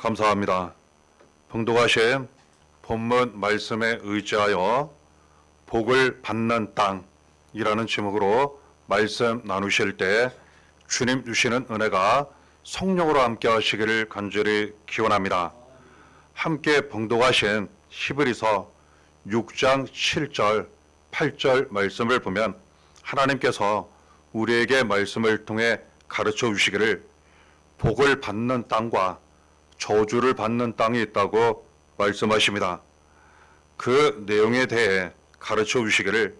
감사합니다. 봉독하신 본문 말씀에 의지하여 복을 받는 땅이라는 제목으로 말씀 나누실 때 주님 주시는 은혜가 성령으로 함께 하시기를 간절히 기원합니다. 함께 봉독하신 히브리서 6장 7절 8절 말씀을 보면 하나님께서 우리에게 말씀을 통해 가르쳐 주시기를 복을 받는 땅과 저주를 받는 땅이 있다고 말씀하십니다. 그 내용에 대해 가르쳐 주시기를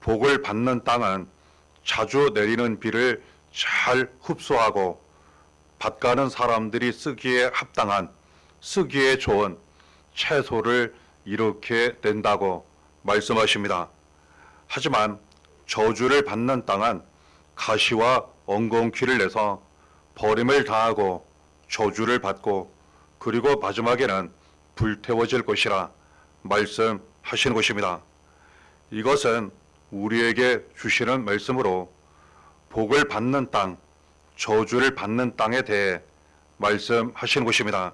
복을 받는 땅은 자주 내리는 비를 잘 흡수하고 밭 가는 사람들이 쓰기에 합당한, 쓰기에 좋은 채소를 이렇게 낸다고 말씀하십니다. 하지만 저주를 받는 땅은 가시와 엉겅퀴를 내서 버림을 당하고 저주를 받고 그리고 마지막에는 불태워질 것이라 말씀하시는 것입니다. 이것은 우리에게 주시는 말씀으로 복을 받는 땅, 저주를 받는 땅에 대해 말씀하시는 것입니다.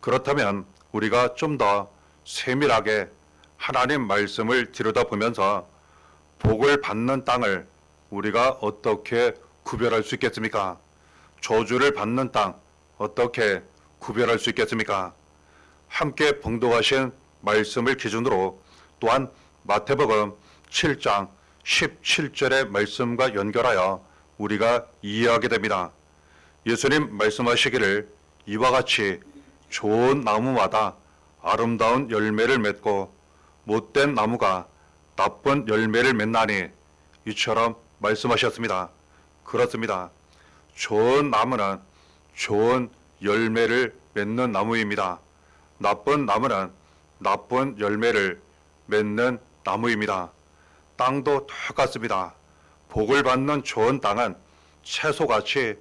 그렇다면 우리가 좀 더 세밀하게 하나님 말씀을 들여다보면서 복을 받는 땅을 우리가 어떻게 구별할 수 있겠습니까? 저주를 받는 땅 어떻게 구별할 수 있겠습니까? 함께 봉독하신 말씀을 기준으로 또한 마태복음 7장 17절의 말씀과 연결하여 우리가 이해하게 됩니다. 예수님 말씀하시기를 이와 같이 좋은 나무마다 아름다운 열매를 맺고 못된 나무가 나쁜 열매를 맺나니 이처럼 말씀하셨습니다. 그렇습니다. 좋은 나무는 좋은 열매를 맺는 나무입니다. 나쁜 나무는 나쁜 열매를 맺는 나무입니다. 땅도 똑같습니다. 복을 받는 좋은 땅은 채소같이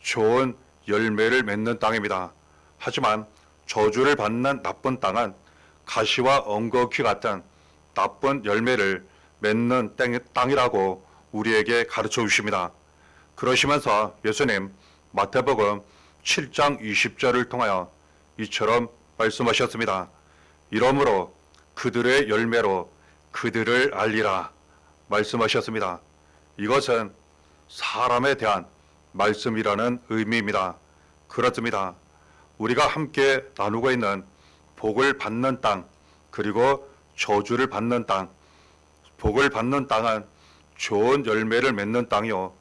좋은 열매를 맺는 땅입니다. 하지만 저주를 받는 나쁜 땅은 가시와 엉겅퀴 같은 나쁜 열매를 맺는 땅이라고 우리에게 가르쳐 주십니다. 그러시면서 예수님 마태복음 7장 20절을 통하여 이처럼 말씀하셨습니다. 이러므로 그들의 열매로 그들을 알리라 말씀하셨습니다. 이것은 사람에 대한 말씀이라는 의미입니다. 그렇습니다. 우리가 함께 나누고 있는 복을 받는 땅 그리고 저주를 받는 땅, 복을 받는 땅은 좋은 열매를 맺는 땅이요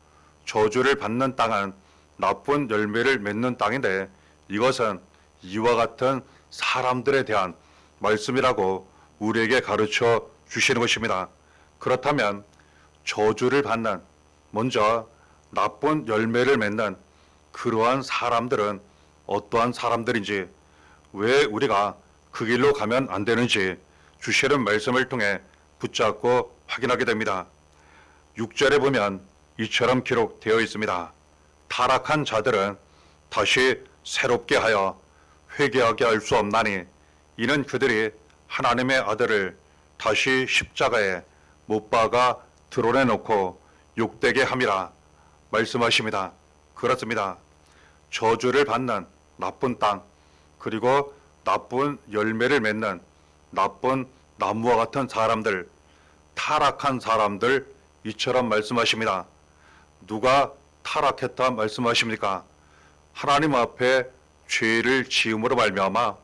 저주를 받는 땅은 나쁜 열매를 맺는 땅인데 이것은 이와 같은 사람들에 대한 말씀이라고 우리에게 가르쳐 주시는 것입니다. 그렇다면 저주를 받는 먼저 나쁜 열매를 맺는 그러한 사람들은 어떠한 사람들인지 왜 우리가 그 길로 가면 안 되는지 주시는 말씀을 통해 붙잡고 확인하게 됩니다. 6절에 보면 이처럼 기록되어 있습니다. 타락한 자들은 다시 새롭게 하여 회개하게 할 수 없나니 이는 그들이 하나님의 아들을 다시 십자가에 못 박아 드러내놓고 욕되게 함이라 말씀하십니다. 그렇습니다. 저주를 받는 나쁜 땅 그리고 나쁜 열매를 맺는 나쁜 나무와 같은 사람들, 타락한 사람들 이처럼 말씀하십니다. 누가 타락했다 말씀하십니까? 하나님 앞에 죄를 지음으로 말미암아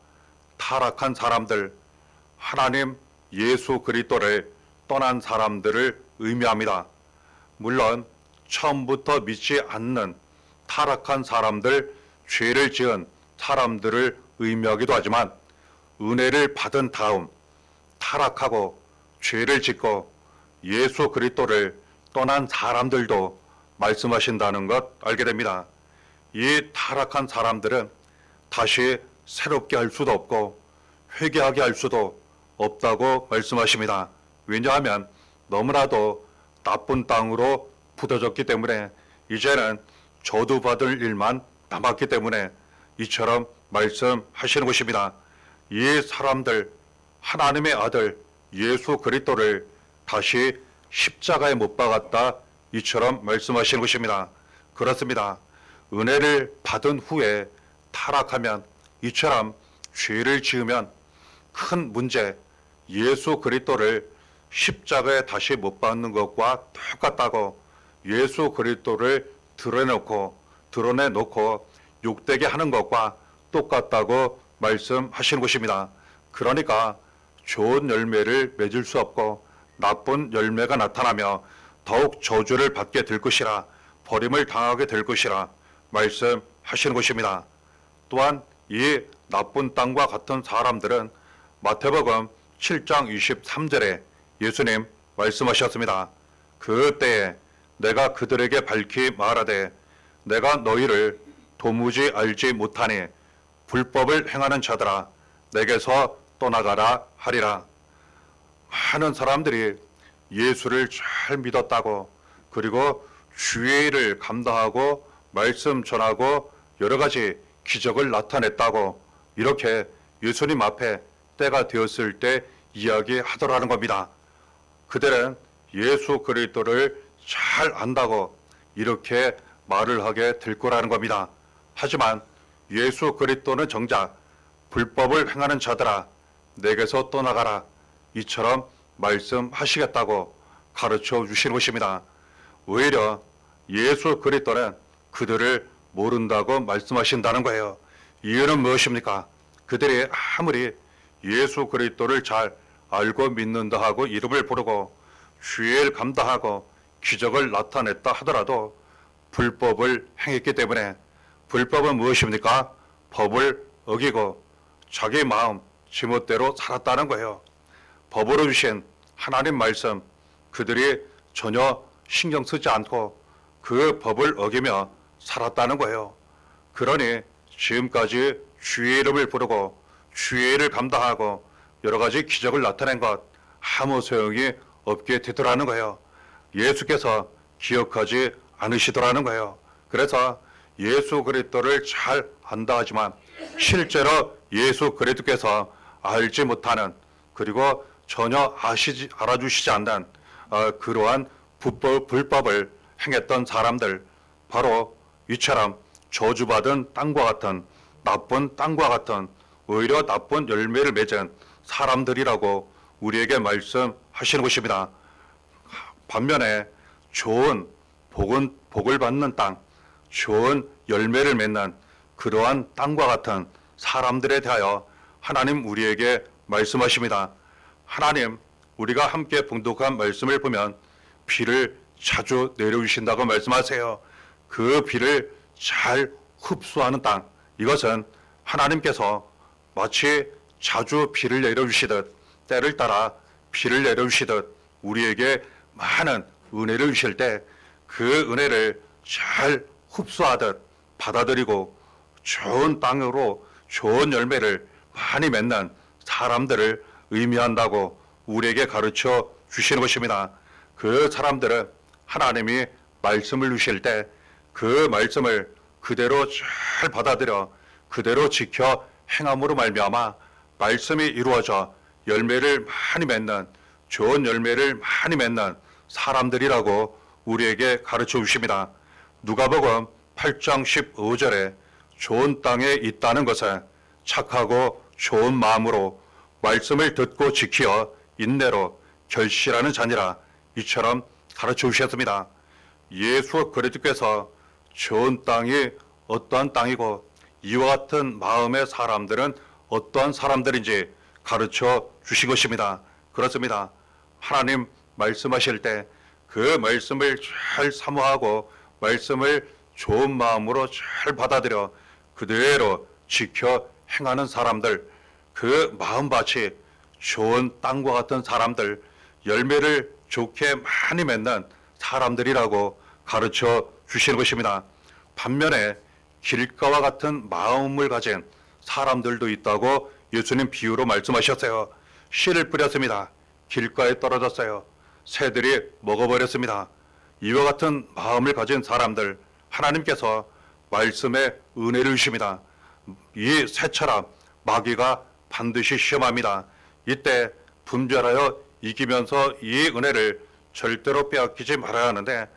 타락한 사람들, 하나님 예수 그리스도를 떠난 사람들을 의미합니다. 물론 처음부터 믿지 않는 타락한 사람들, 죄를 지은 사람들을 의미하기도 하지만 은혜를 받은 다음 타락하고 죄를 짓고 예수 그리스도를 떠난 사람들도 말씀하신다는 것 알게 됩니다. 이 타락한 사람들은 다시 새롭게 할 수도 없고 회개하게 할 수도 없다고 말씀하십니다. 왜냐하면 너무나도 나쁜 땅으로 부서졌기 때문에 이제는 저주받을 일만 남았기 때문에 이처럼 말씀하시는 것입니다. 이 사람들 하나님의 아들 예수 그리스도를 다시 십자가에 못 박았다 이처럼 말씀하시는 것입니다. 그렇습니다. 은혜를 받은 후에 타락하면 이처럼 죄를 지으면 큰 문제, 예수 그리스도를 십자가에 다시 못 박는 것과 똑같다고 예수 그리스도를 드러내놓고 욕되게 하는 것과 똑같다고 말씀하시는 것입니다. 그러니까 좋은 열매를 맺을 수 없고 나쁜 열매가 나타나며 더욱 저주를 받게 될 것이라 버림을 당하게 될 것이라 말씀하시는 것입니다. 또한 이 나쁜 땅과 같은 사람들은 마태복음 7장 23절에 예수님 말씀하셨습니다. 그때에 내가 그들에게 밝히 말하되 내가 너희를 도무지 알지 못하니 불법을 행하는 자들아 내게서 떠나가라 하리라. 많은 사람들이 예수를 잘 믿었다고 그리고 주의 일을 감당하고 말씀 전하고 여러 가지 기적을 나타냈다고 이렇게 예수님 앞에 때가 되었을 때 이야기하더라는 겁니다. 그들은 예수 그리스도를 잘 안다고 이렇게 말을 하게 될 거라는 겁니다. 하지만 예수 그리스도는 정작 불법을 행하는 자들아 내게서 떠나가라 이처럼 말씀하시겠다고 가르쳐 주시는 것입니다. 오히려 예수 그리스도는 그들을 모른다고 말씀하신다는 거예요. 이유는 무엇입니까? 그들이 아무리 예수 그리스도를 잘 알고 믿는다 하고 이름을 부르고 주의를 감당하고 기적을 나타냈다 하더라도 불법을 행했기 때문에 불법은 무엇입니까? 법을 어기고 자기 마음 지멋대로 살았다는 거예요. 법으로 주신 하나님 말씀 그들이 전혀 신경 쓰지 않고 그 법을 어기며 살았다는 거예요. 그러니 지금까지 주의 이름을 부르고 주의 일을 감당하고 여러 가지 기적을 나타낸 것 아무 소용이 없게 되더라는 거예요. 예수께서 기억하지 않으시더라는 거예요. 그래서 예수 그리스도를 잘 안다 하지만 실제로 예수 그리스도께서 알지 못하는 그리고 전혀 알아주시지 않는 그러한 불법을 행했던 사람들 바로 이처럼 저주받은 땅과 같은 나쁜 땅과 같은 오히려 나쁜 열매를 맺은 사람들이라고 우리에게 말씀하시는 것입니다. 반면에 좋은 복을 받는 땅, 좋은 열매를 맺는 그러한 땅과 같은 사람들에 대하여 하나님 우리에게 말씀하십니다. 하나님 우리가 함께 봉독한 말씀을 보면 비를 자주 내려주신다고 말씀하세요. 그 비를 잘 흡수하는 땅, 이것은 하나님께서 마치 자주 비를 내려주시듯 때를 따라 비를 내려주시듯 우리에게 많은 은혜를 주실 때 그 은혜를 잘 흡수하듯 받아들이고 좋은 땅으로 좋은 열매를 많이 맺는 사람들을 의미한다고 우리에게 가르쳐 주시는 것입니다. 그 사람들은 하나님이 말씀을 주실 때 그 말씀을 그대로 잘 받아들여 그대로 지켜 행함으로 말미암아 말씀이 이루어져 열매를 많이 맺는 좋은 열매를 많이 맺는 사람들이라고 우리에게 가르쳐 주십니다. 누가복음 8장 15절에 좋은 땅에 있다는 것은 착하고 좋은 마음으로 말씀을 듣고 지키어 인내로 결실하는 자니라 이처럼 가르쳐 주셨습니다. 예수 그리스도께서 좋은 땅이 어떠한 땅이고 이와 같은 마음의 사람들은 어떠한 사람들인지 가르쳐 주신 것입니다. 그렇습니다. 하나님 말씀하실 때 그 말씀을 잘 사모하고 말씀을 좋은 마음으로 잘 받아들여 그대로 지켜 행하는 사람들, 그 마음밭이 좋은 땅과 같은 사람들, 열매를 좋게 많이 맺는 사람들이라고 가르쳐 주시는 것입니다. 반면에 길가와 같은 마음을 가진 사람들도 있다고 예수님 비유로 말씀하셨어요. 씨를 뿌렸습니다. 길가에 떨어졌어요. 새들이 먹어버렸습니다. 이와 같은 마음을 가진 사람들 하나님께서 말씀에 은혜를 주십니다. 이 새처럼 마귀가 반드시 시험합니다. 이때 분별하여 이기면서 이 은혜를 절대로 빼앗기지 말아야 하는데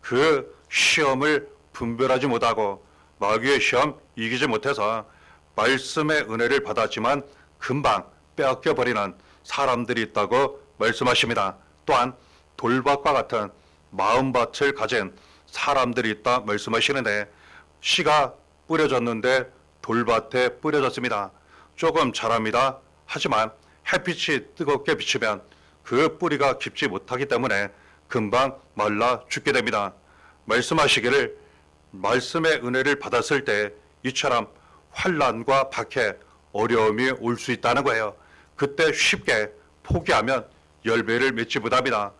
그 시험을 분별하지 못하고 마귀의 시험 이기지 못해서 말씀의 은혜를 받았지만 금방 빼앗겨 버리는 사람들이 있다고 말씀하십니다. 또한 돌밭과 같은 마음밭을 가진 사람들이 있다 말씀하시는데, 씨가 뿌려졌는데 돌밭에 뿌려졌습니다. 조금 자랍니다. 하지만 햇빛이 뜨겁게 비치면 그 뿌리가 깊지 못하기 때문에 금방 말라 죽게 됩니다. 말씀하시기를 말씀의 은혜를 받았을 때 이처럼 환난과 박해, 어려움이 올 수 있다는 거예요. 그때 쉽게 포기하면 열매를 맺지 못합니다.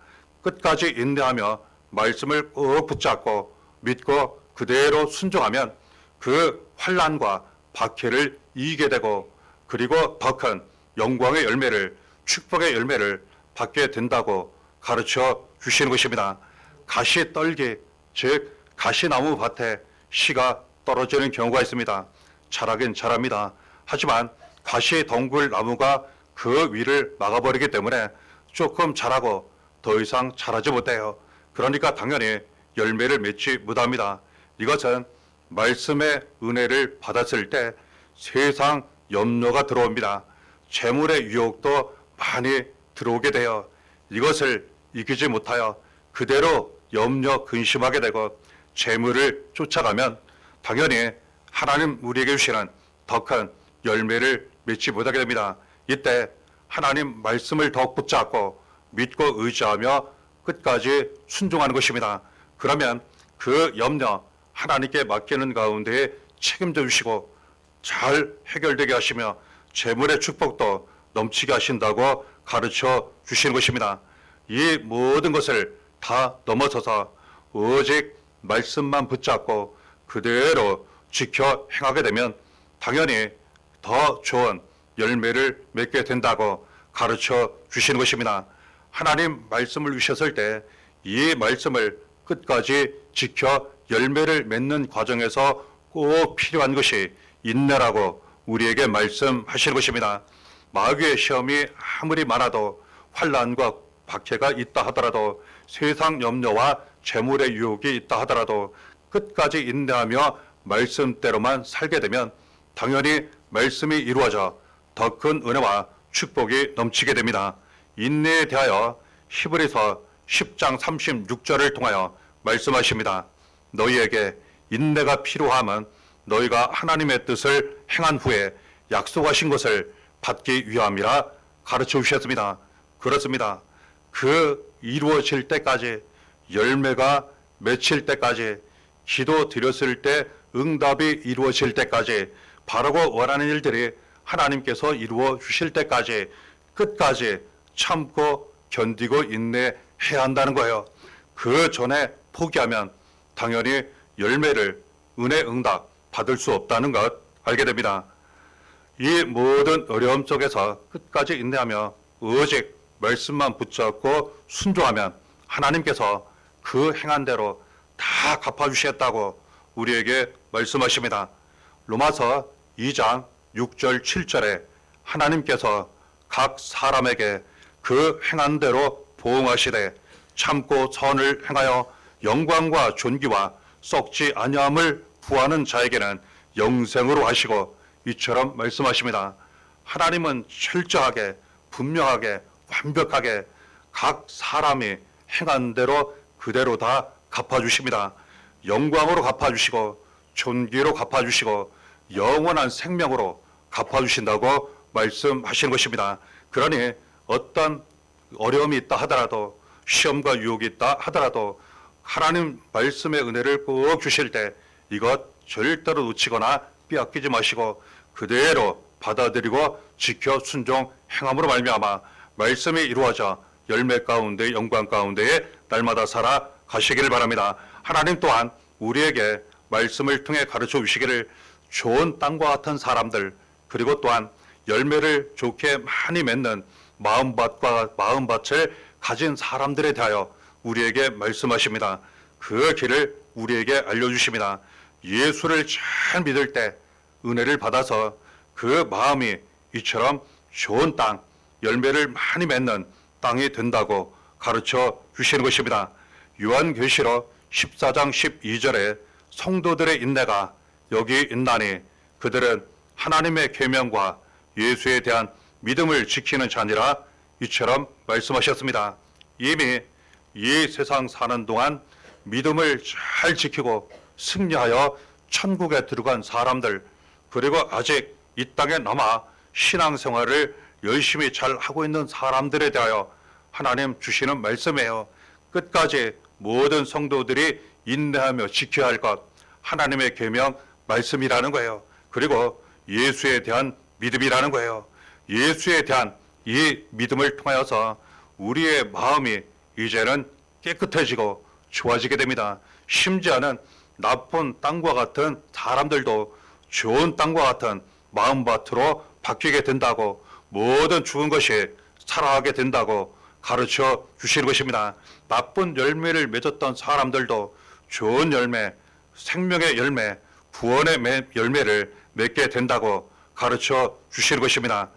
끝까지 인내하며 말씀을 꼭 붙잡고 믿고 그대로 순종하면 그 환난과 박해를 이기게 되고, 그리고 더 큰 영광의 열매를, 축복의 열매를 받게 된다고 가르쳐 주시는 것입니다. 가시 떨기, 즉 가시나무 밭에 씨가 떨어지는 경우가 있습니다. 자라긴 자랍니다. 하지만 가시 덩굴 나무가 그 위를 막아버리기 때문에 조금 자라고 더 이상 자라지 못해요. 그러니까 당연히 열매를 맺지 못합니다. 이것은 말씀의 은혜를 받았을 때 세상 염려가 들어옵니다. 재물의 유혹도 많이 들어오게 되어 이것을 이기지 못하여 그대로 염려 근심하게 되고 재물을 쫓아가면 당연히 하나님 우리에게 주시는 더 큰 열매를 맺지 못하게 됩니다. 이때 하나님 말씀을 더욱 붙잡고 믿고 의지하며 끝까지 순종하는 것입니다. 그러면 그 염려 하나님께 맡기는 가운데 책임져 주시고 잘 해결되게 하시며 재물의 축복도 넘치게 하신다고 가르쳐 주시는 것입니다. 이 모든 것을 다 넘어서서 오직 말씀만 붙잡고 그대로 지켜 행하게 되면 당연히 더 좋은 열매를 맺게 된다고 가르쳐 주시는 것입니다. 하나님 말씀을 주셨을 때 이 말씀을 끝까지 지켜 열매를 맺는 과정에서 꼭 필요한 것이 인내라고 우리에게 말씀하시는 것입니다. 마귀의 시험이 아무리 많아도 환난과 박해가 있다 하더라도 세상 염려와 재물의 유혹이 있다 하더라도 끝까지 인내하며 말씀대로만 살게 되면 당연히 말씀이 이루어져 더 큰 은혜와 축복이 넘치게 됩니다. 인내에 대하여 히브리서 10장 36절을 통하여 말씀하십니다. 너희에게 인내가 필요함은 너희가 하나님의 뜻을 행한 후에 약속하신 것을 받기 위함이라 가르쳐 주셨습니다. 그렇습니다. 그 이루어질 때까지, 열매가 맺힐 때까지, 기도 드렸을 때 응답이 이루어질 때까지, 바라고 원하는 일들이 하나님께서 이루어 주실 때까지 끝까지 참고 견디고 인내해야 한다는 거예요. 그 전에 포기하면 당연히 열매를, 은혜 응답 받을 수 없다는 것 알게 됩니다. 이 모든 어려움 속에서 끝까지 인내하며 오직 말씀만 붙잡고 순종하면 하나님께서 그 행한 대로 다 갚아주시겠다고 우리에게 말씀하십니다. 로마서 2장 6절 7절에 하나님께서 각 사람에게 그 행한 대로 보응하시되 참고 선을 행하여 영광과 존귀와 썩지 아니함을 구하는 자에게는 영생으로 하시고, 이처럼 말씀하십니다. 하나님은 철저하게, 분명하게, 완벽하게 각 사람이 행한 대로 그대로 다 갚아주십니다. 영광으로 갚아주시고 존귀로 갚아주시고 영원한 생명으로 갚아주신다고 말씀하시는 것입니다. 그러니 어떤 어려움이 있다 하더라도, 시험과 유혹이 있다 하더라도 하나님 말씀의 은혜를 꼭 주실 때 이것 절대로 놓치거나 빼앗기지 마시고 그대로 받아들이고 지켜 순종 행함으로 말미암아 말씀이 이루어져 열매 가운데 영광 가운데에 날마다 살아 가시기를 바랍니다. 하나님 또한 우리에게 말씀을 통해 가르쳐 주시기를 좋은 땅과 같은 사람들, 그리고 또한 열매를 좋게 많이 맺는 마음밭을 가진 사람들에 대하여 우리에게 말씀하십니다. 그 길을 우리에게 알려주십니다. 예수를 잘 믿을 때 은혜를 받아서 그 마음이 이처럼 좋은 땅, 열매를 많이 맺는 땅이 된다고 가르쳐 주시는 것입니다. 요한계시록 14장 12절에 성도들의 인내가 여기 있나니 그들은 하나님의 계명과 예수에 대한 믿음을 지키는 자니라 이처럼 말씀하셨습니다. 이미 이 세상 사는 동안 믿음을 잘 지키고 승리하여 천국에 들어간 사람들, 그리고 아직 이 땅에 남아 신앙생활을 열심히 잘 하고 있는 사람들에 대하여 하나님 주시는 말씀이에요. 끝까지 모든 성도들이 인내하며 지켜야 할 것, 하나님의 계명 말씀이라는 거예요. 그리고 예수에 대한 믿음이라는 거예요. 예수에 대한 이 믿음을 통하여서 우리의 마음이 이제는 깨끗해지고 좋아지게 됩니다. 심지어는 나쁜 땅과 같은 사람들도 좋은 땅과 같은 마음밭으로 바뀌게 된다고, 모든 죽은 것이 살아가게 된다고 가르쳐 주시는 것입니다. 나쁜 열매를 맺었던 사람들도 좋은 열매, 생명의 열매, 구원의 열매를 맺게 된다고 가르쳐 주시는 것입니다.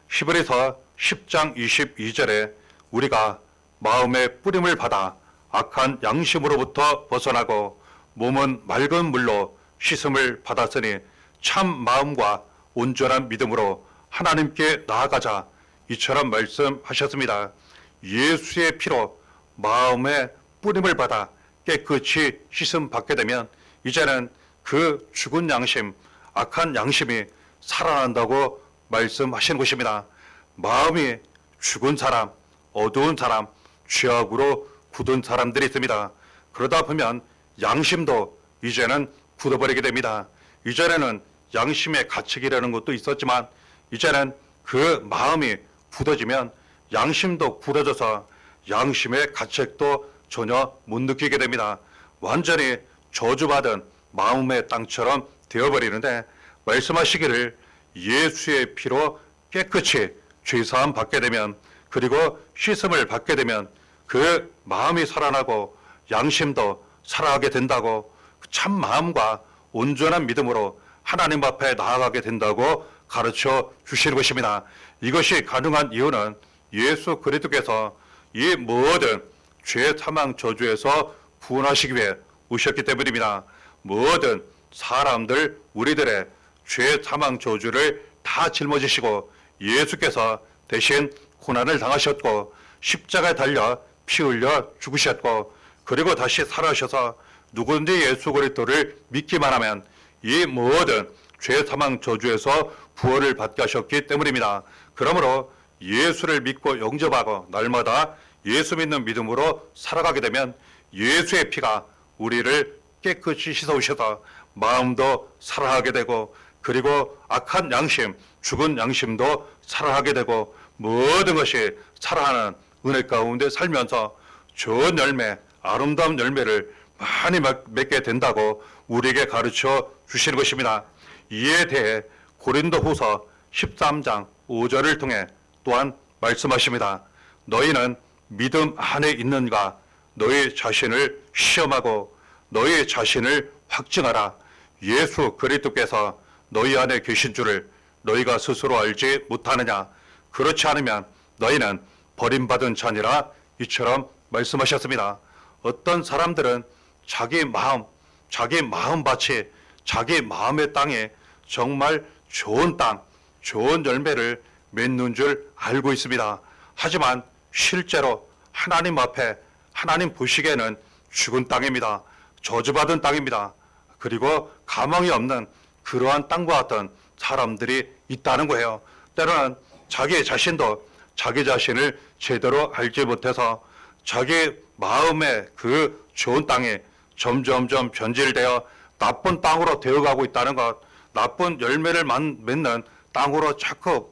히브리서 10장 22절에 우리가 마음의 뿌림을 받아 악한 양심으로부터 벗어나고 몸은 맑은 물로 씻음을 받았으니 참 마음과 온전한 믿음으로 하나님께 나아가자, 이처럼 말씀하셨습니다. 예수의 피로 마음의 뿌림을 받아 깨끗이 씻음 받게 되면 이제는 그 죽은 양심, 악한 양심이 살아난다고 말씀하시는 것입니다. 마음이 죽은 사람, 어두운 사람, 죄악으로 굳은 사람들이 있습니다. 그러다 보면 양심도 이제는 굳어버리게 됩니다. 이전에는 양심의 가책이라는 것도 있었지만 이제는 그 마음이 굳어지면 양심도 굳어져서 양심의 가책도 전혀 못 느끼게 됩니다. 완전히 저주받은 마음의 땅처럼 되어버리는데, 말씀하시기를 예수의 피로 깨끗이 죄사함 받게 되면, 그리고 씻음을 받게 되면 그 마음이 살아나고 양심도 살아가게 된다고, 참 마음과 온전한 믿음으로 하나님 앞에 나아가게 된다고 가르쳐 주시는 것입니다. 이것이 가능한 이유는 예수 그리스도께서 이 모든 죄 사망 저주에서 구원하시기 위해 오셨기 때문입니다. 모든 사람들, 우리들의 죄 사망 저주를 다 짊어지시고 예수께서 대신 고난을 당하셨고 십자가에 달려 피 흘려 죽으셨고, 그리고 다시 살아오셔서 누구든지 예수 그리스도를 믿기만 하면 이 모든 죄 사망 저주에서 구원을 받게 하셨기 때문입니다. 그러므로 예수를 믿고 영접하고 날마다 예수 믿는 믿음으로 살아가게 되면 예수의 피가 우리를 깨끗이 씻어오셔서 마음도 살아가게 되고, 그리고 악한 양심, 죽은 양심도 살아가게 되고, 모든 것이 살아가는 은혜 가운데 살면서 좋은 열매, 아름다운 열매를 많이 맺게 된다고 우리에게 가르쳐 주시는 것입니다. 이에 대해 고린도후서 13장 5절을 통해 또한 말씀하십니다. 너희는 믿음 안에 있는가? 너희 자신을 시험하고 너희 자신을 확증하라. 예수 그리스도께서 너희 안에 계신 줄을 너희가 스스로 알지 못하느냐? 그렇지 않으면 너희는 버림받은 자니라, 이처럼 말씀하셨습니다. 어떤 사람들은 자기 마음밭이, 자기 마음의 땅에 정말 좋은 땅, 좋은 열매를 맺는 줄 알고 있습니다. 하지만 실제로 하나님 앞에, 하나님 보시기에는 죽은 땅입니다. 저주받은 땅입니다. 그리고 가망이 없는 그러한 땅과 같은 사람들이 있다는 거예요. 때로는 자기 자신도 자기 자신을 제대로 알지 못해서 자기 마음의 그 좋은 땅이 점점점 변질되어 나쁜 땅으로 되어가고 있다는 것, 나쁜 열매를 맺는 땅으로 자꾸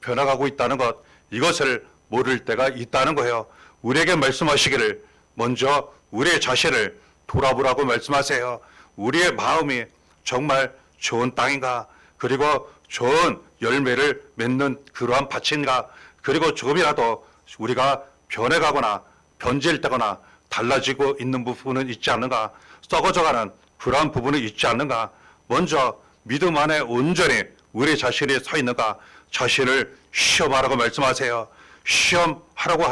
변화가고 있다는 것, 이것을 모를 때가 있다는 거예요. 우리에게 말씀하시기를 먼저 우리의 자신을 돌아보라고 말씀하세요. 우리의 마음이 정말 좋은 땅인가? 그리고 좋은 열매를 맺는 그러한 밭인가? 그리고 조금이라도 우리가 변해가거나 변질되거나 달라지고 있는 부분은 있지 않는가? 썩어져가는 그러한 부분은 있지 않는가? 먼저 믿음 안에 온전히 우리 자신이 서 있는가? 자신을 시험하라고 말씀하세요. 시험하라고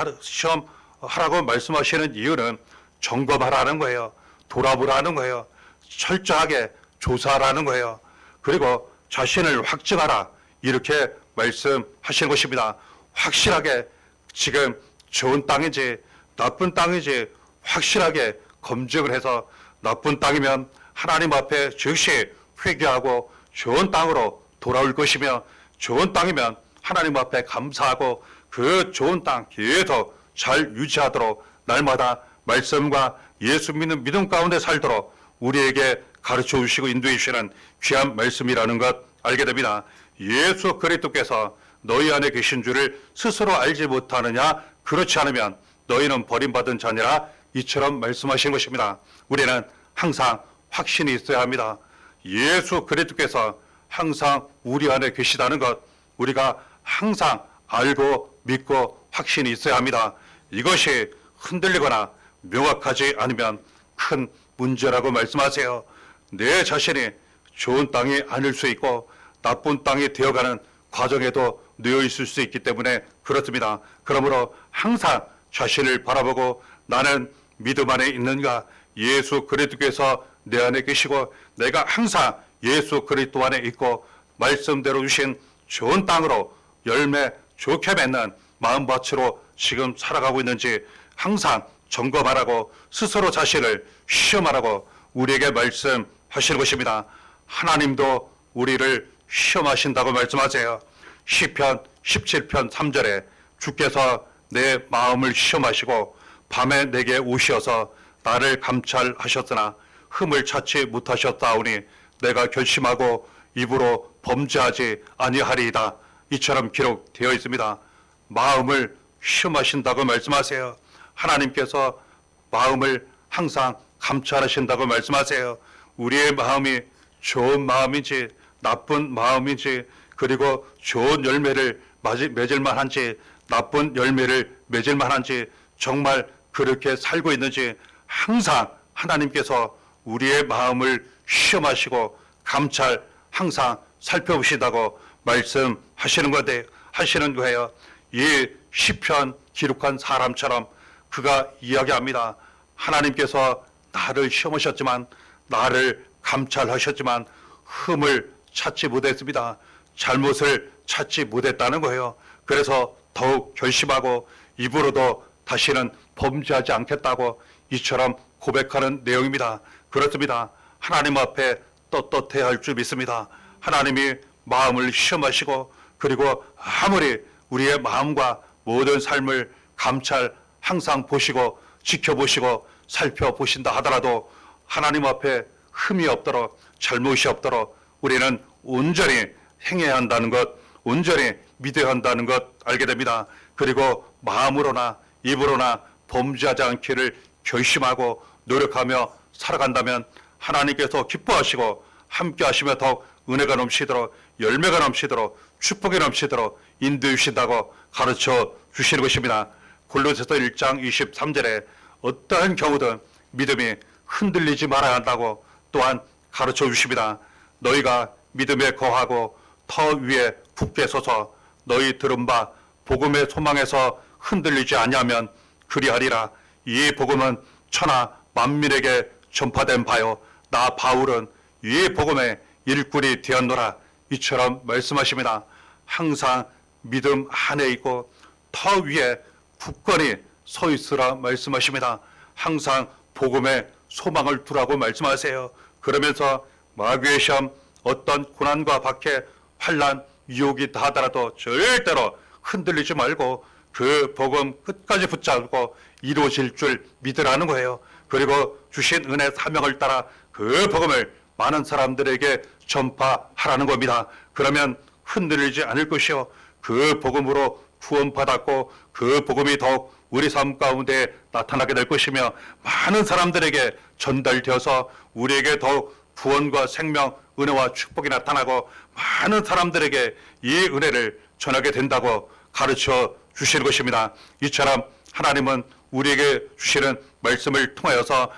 말씀하시는 이유는 점검하라는 거예요. 돌아보라는 거예요. 철저하게 조사하라는 거예요. 그리고 자신을 확증하라. 이렇게 말씀하시는 것입니다. 확실하게 지금 좋은 땅인지 나쁜 땅인지 확실하게 검증을 해서 나쁜 땅이면 하나님 앞에 즉시 회개하고 좋은 땅으로 돌아올 것이며 좋은 땅이면 하나님 앞에 감사하고 그 좋은 땅 계속 잘 유지하도록 날마다 말씀과 예수 믿는 믿음 가운데 살도록 우리에게 가르쳐 주시고 인도해 주시는 귀한 말씀이라는 것 알게 됩니다. 예수 그리스도께서 너희 안에 계신 줄을 스스로 알지 못하느냐? 그렇지 않으면 너희는 버림받은 자니라. 이처럼 말씀하신 것입니다. 우리는 항상 확신이 있어야 합니다. 예수 그리스도께서 항상 우리 안에 계시다는 것 우리가 항상 알고 믿고 확신이 있어야 합니다. 이것이 흔들리거나 명확하지 않으면 큰 문제라고 말씀하세요. 내 자신이 좋은 땅이 아닐 수 있고 나쁜 땅이 되어가는 과정에도 놓여 있을 수 있기 때문에 그렇습니다. 그러므로 항상 자신을 바라보고 나는 믿음 안에 있는가? 예수 그리스도께서 내 안에 계시고 내가 항상 예수 그리스도 안에 있고 말씀대로 주신 좋은 땅으로 열매 좋게 맺는 마음밭으로 지금 살아가고 있는지 항상 점검하라고 스스로 자신을 시험하라고 우리에게 말씀하시는 것입니다. 하나님도 우리를 시험하신다고 말씀하세요. 시편 17편 3절에 주께서 내 마음을 시험하시고 밤에 내게 오시어서 나를 감찰하셨으나 흠을 찾지 못하셨사오니 내가 결심하고 입으로 범죄하지 아니하리이다. 이처럼 기록되어 있습니다. 마음을 시험하신다고 말씀하세요. 하나님께서 마음을 항상 감찰하신다고 말씀하세요. 우리의 마음이 좋은 마음인지 나쁜 마음인지 그리고 좋은 열매를 맺을 만한지 나쁜 열매를 맺을 만한지 정말 그렇게 살고 있는지 항상 하나님께서 우리의 마음을 시험하시고 감찰 항상 살펴보시다고 말씀하시는 건데 하시는 거예요. 이 시편 기록한 사람처럼 그가 이야기합니다. 하나님께서 나를 시험하셨지만 나를 감찰하셨지만 흠을 찾지 못했습니다. 잘못을 찾지 못했다는 거예요. 그래서 더욱 결심하고 입으로도 다시는 범죄하지 않겠다고 이처럼 고백하는 내용입니다. 그렇습니다. 하나님 앞에 떳떳해야 할 줄 믿습니다. 하나님이 마음을 시험하시고 그리고 아무리 우리의 마음과 모든 삶을 감찰 항상 보시고 지켜보시고 살펴보신다 하더라도 하나님 앞에 흠이 없도록 잘못이 없도록 우리는 온전히 행해야 한다는 것, 온전히 믿어야 한다는 것 알게 됩니다. 그리고 마음으로나 입으로나 범죄하지 않기를 결심하고 노력하며 살아간다면 하나님께서 기뻐하시고 함께 하시며 더욱 은혜가 넘치도록 열매가 넘치도록 축복이 넘치도록 인도해 주신다고 가르쳐 주시는 것입니다. 골로새서 1장 23절에 어떠한 경우든 믿음이 흔들리지 말아야 한다고 또한 가르쳐 주십니다. 너희가 믿음에 거하고 터 위에 굳게 서서 너희 들은 바 복음의 소망에서 흔들리지 아니하면 그리하리라. 이 복음은 천하 만민에게 전파된 바요 나 바울은 이 복음의 일꾼이 되었노라. 이처럼 말씀하십니다. 항상 믿음 안에 있고 터 위에 굳건히 서 있으라 말씀하십니다. 항상 복음의 소망을 두라고 말씀하세요. 그러면서 마귀의 시험 어떤 고난과 박해 환난 유혹이 다하더라도 절대로 흔들리지 말고 그 복음 끝까지 붙잡고 이루어질 줄 믿으라는 거예요. 그리고 주신 은혜 사명을 따라 그 복음을 많은 사람들에게 전파하라는 겁니다. 그러면 흔들리지 않을 것이요 그 복음으로 구원받았고 그 복음이 더욱 우리 삶 가운데 나타나게 될 것이며 많은 사람들에게 전달되어서 우리에게 더욱 구원과 생명, 은혜와 축복이 나타나고 많은 사람들에게 이 은혜를 전하게 된다고 가르쳐 주시는 것입니다. 이처럼 하나님은 우리에게 주시는 말씀을 통해서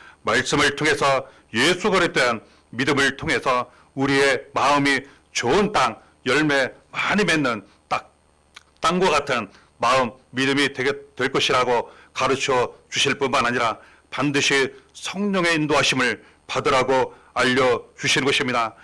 예수 그리스도에 대한 믿음을 통해서 우리의 마음이 좋은 땅, 열매 많이 맺는 땅과 같은 마음, 믿음이 되게 될 것이라고 가르쳐 주실 뿐만 아니라 반드시 성령의 인도하심을 받으라고 알려주시는 것입니다.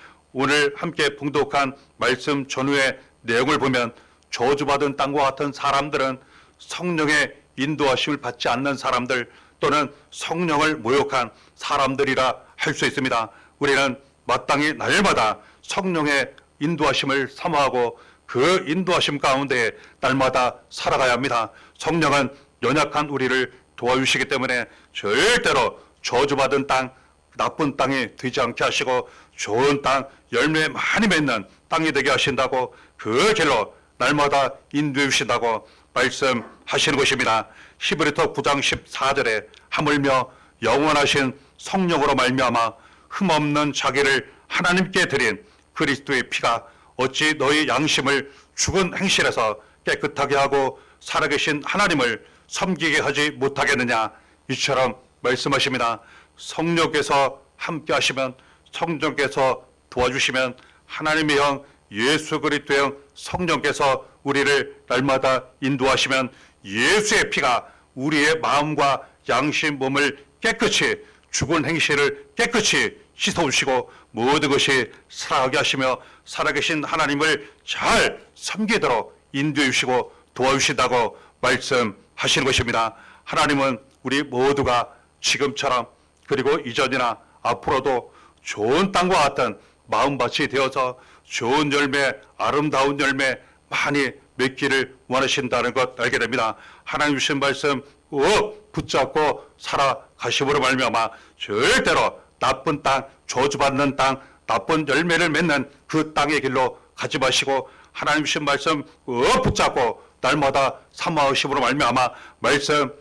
오늘 함께 봉독한 말씀 전후의 내용을 보면 저주받은 땅과 같은 사람들은 성령의 인도하심을 받지 않는 사람들 또는 성령을 모욕한 사람들이라 할 수 있습니다. 우리는 마땅히 날마다 성령의 인도하심을 사모하고 그 인도하심 가운데 날마다 살아가야 합니다. 성령은 연약한 우리를 도와주시기 때문에 절대로 저주받은 땅, 나쁜 땅이 되지 않게 하시고 좋은 땅, 열매 많이 맺는 땅이 되게 하신다고 그 길로 날마다 인도해 주신다고 말씀하시는 것입니다. 히브리서 9장 14절에 하물며 영원하신 성령으로 말미암아 흠없는 자기를 하나님께 드린 그리스도의 피가 어찌 너희 양심을 죽은 행실에서 깨끗하게 하고 살아계신 하나님을 섬기게 하지 못하겠느냐, 이처럼 말씀하십니다. 성령께서 함께 하시면, 성령께서 도와주시면 하나님의 형 예수 그리스도의 형 성령께서 우리를 날마다 인도하시면 예수의 피가 우리의 마음과 양심, 몸을 깨끗이, 죽은 행실을 깨끗이 씻어주시고 모든 것이 살아가게 하시며 살아계신 하나님을 잘 섬기도록 인도해 주시고 도와주신다고 말씀하시는 것입니다. 하나님은 우리 모두가 지금처럼 그리고 이전이나 앞으로도 좋은 땅과 같은 마음밭이 되어서 좋은 열매, 아름다운 열매 많이 맺기를 원하신다는 것 알게 됩니다. 하나님 주신 말씀 꼭 붙잡고 살아가심으로 말미암아 절대로 나쁜 땅, 저주받는 땅, 나쁜 열매를 맺는 그 땅의 길로 가지 마시고 하나님 주신 말씀 꼭 붙잡고 날마다 사모하심으로 말미암아 말씀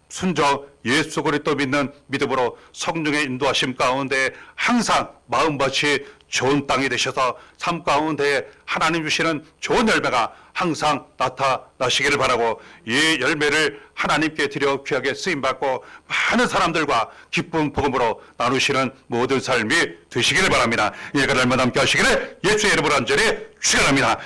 순종 예수 그리스도 믿는 믿음으로 성령의 인도하심 가운데 항상 마음밭이 좋은 땅이 되셔서 삶 가운데 하나님 주시는 좋은 열매가 항상 나타나시기를 바라고 이 열매를 하나님께 드려 귀하게 쓰임받고 많은 사람들과 기쁜 복음으로 나누시는 모든 삶이 되시기를 바랍니다. 예가 날마다 함께 하시기를 예수의 이름으로 간절히 축원합니다.